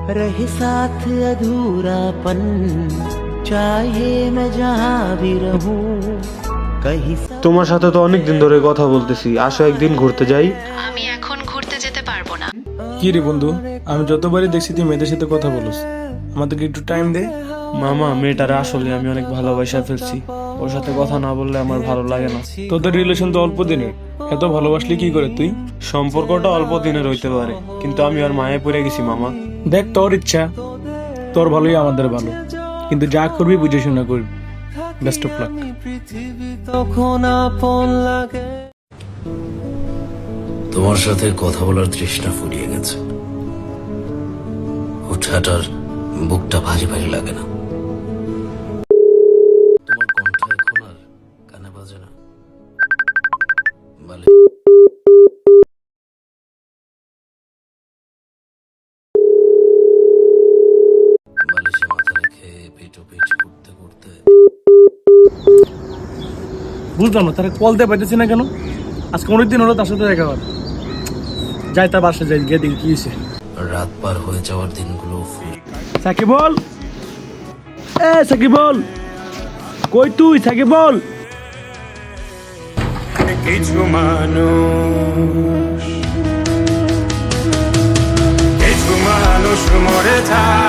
रहे साथ अधूरापन चाहे मैं जहाँ भी रहूं कहीं তোমার সাথে তো অনেক দিন ধরে কথা বলতেছি, আসো একদিন ঘুরতে যাই। আমি এখন ঘুরতে যেতে পারবো না। কি রে বন্ধু, আমি যতবারই দেখছি তুই মেয়েদের সাথে কথা বলিস, আমাদেরকে একটু টাইম দে। মামা, মেয়েটারে আসলে আমি অনেক ভালোবাসা ফেলছি, ওর সাথে কথা না বললে আমার ভালো লাগে না। তোদের রিলেশন তো অল্প দিনের, এত ভালোবাসলি কি করে তুই? সম্পর্কটা অল্প দিনের হইতে পারে, কিন্তু আমি আর মায়ে পড়ে গেছি মামা। দেখ, তোর ইচ্ছা, তোর ভালোই আমাদের ভালো, কিন্তু যা করবি বুঝে শুনে করবি। Best of luck. তোমার সাথে কথা বলার তৃষ্ণা ফুরিয়ে গেছে, হুটহাটার বুকটা ভারী ভারী লাগে না। তোমার কণ্ঠ এখন আর কানে বাজে না। বালিশে মাথা রেখে পিঠো পিঠ করতে করতে বুঝলাম না, তারা কল দিয়ে পাইতেছি না কেন? আজকে অনেকদিন হলো তার সাথে দেখা হওয়ার। যাই তার বাসায় যাই, গিয়ে দেখি কি হয়েছে। রাত পার হয়ে যাওয়ার দিনগুলো সাকিবল, এ সাকিবল, কই তুই? সাকিবল, কিছু মানুষ মরে যায়।